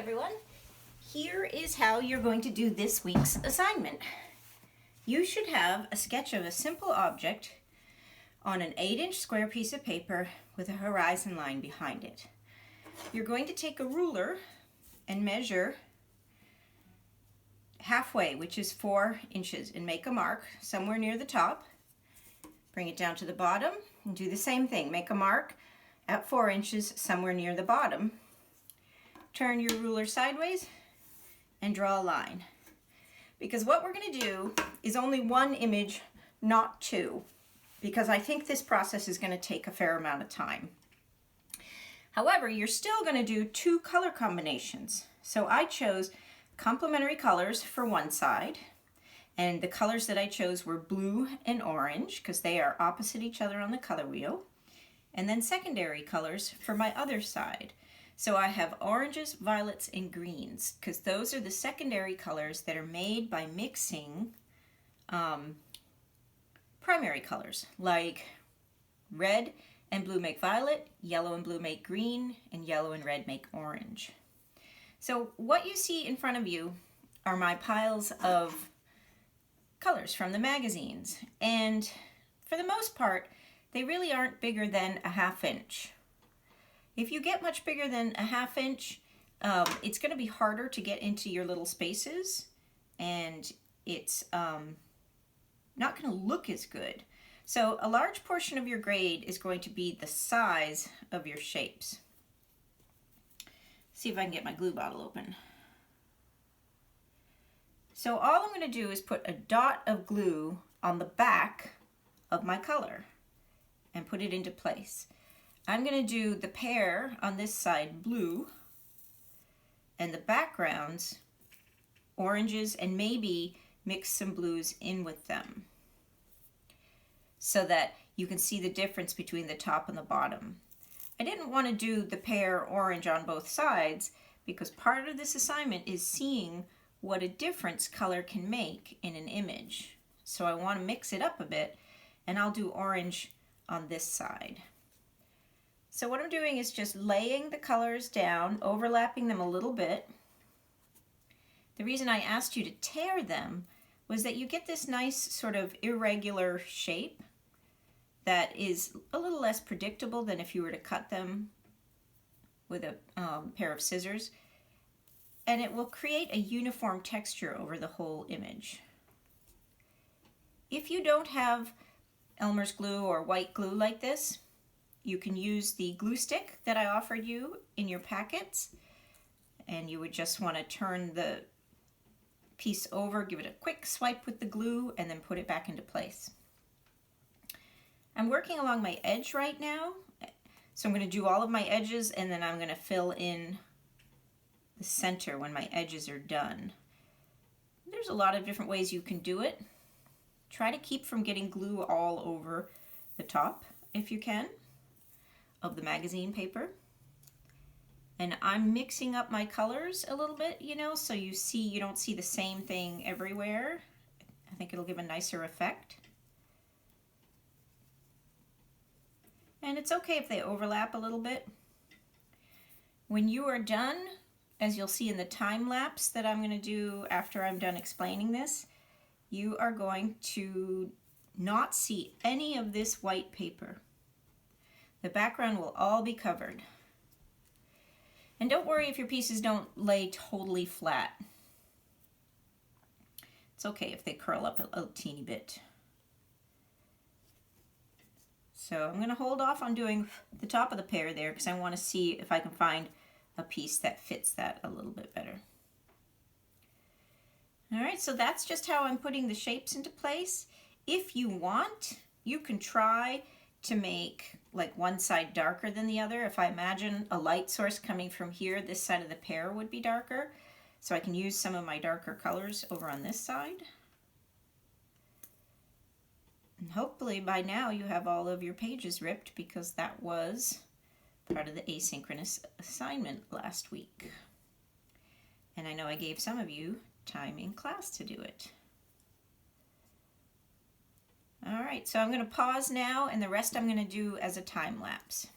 everyone. Here is how you're going to do this week's assignment. You should have a sketch of a simple object on an 8-inch square piece of paper with a horizon line behind it. You're going to take a ruler and measure halfway, which is 4 inches, and make a mark somewhere near the top. Bring it down to the bottom and do the same thing. Make a mark at 4 inches somewhere near the bottom. Turn your ruler sideways and draw a line. Because what we're going to do is only one image, not two, because I think this process is going to take a fair amount of time. However, you're still going to do 2 color combinations. So I chose complementary colors for one side, and the colors that I chose were blue and orange because they are opposite each other on the color wheel, and then secondary colors for my other side. So I have oranges, violets, and greens because those are the secondary colors that are made by mixing primary colors like red and blue make violet, yellow and blue make green, and yellow and red make orange. So what you see in front of you are my piles of colors from the magazines, and for the most part they really aren't bigger than a ½ inch. If you get much bigger than a ½ inch, it's going to be harder to get into your little spaces, and it's not going to look as good. So a large portion of your grade is going to be the size of your shapes. See if I can get my glue bottle open. So all I'm going to do is put a dot of glue on the back of my color and put it into place. I'm going to do the pear on this side blue and the backgrounds oranges, and maybe mix some blues in with them so that you can see the difference between the top and the bottom. I didn't want to do the pear orange on both sides because part of this assignment is seeing what a difference color can make in an image. So I want to mix it up a bit, and I'll do orange on this side. So what I'm doing is just laying the colors down, overlapping them a little bit. The reason I asked you to tear them was that you get this nice sort of irregular shape that is a little less predictable than if you were to cut them with a pair of scissors, and it will create a uniform texture over the whole image. If you don't have Elmer's glue or white glue like this, you can use the glue stick that I offered you in your packets, and you would just want to turn the piece over, give it a quick swipe with the glue, and then put it back into place. I'm working along my edge right now, so I'm going to do all of my edges, and then I'm going to fill in the center when my edges are done. There's a lot of different ways you can do it. Try to keep from getting glue all over the top if you can of the magazine paper. And I'm mixing up my colors a little bit, so you don't see the same thing everywhere. I think it'll give a nicer effect. And it's okay if they overlap a little bit. When you are done, as you'll see in the time lapse that I'm going to do after I'm done explaining this, you are going to not see any of this white paper. The background will all be covered. And don't worry if your pieces don't lay totally flat. It's okay if they curl up a teeny bit. So I'm going to hold off on doing the top of the pear there because I want to see if I can find a piece that fits that a little bit better. Alright, so that's just how I'm putting the shapes into place. If you want, you can try to make like one side darker than the other. If I imagine a light source coming from here, this side of the pear would be darker. So I can use some of my darker colors over on this side. And hopefully by now you have all of your pages ripped because that was part of the asynchronous assignment last week. And I know I gave some of you time in class to do it. All right, so I'm going to pause now, and the rest I'm going to do as a time lapse.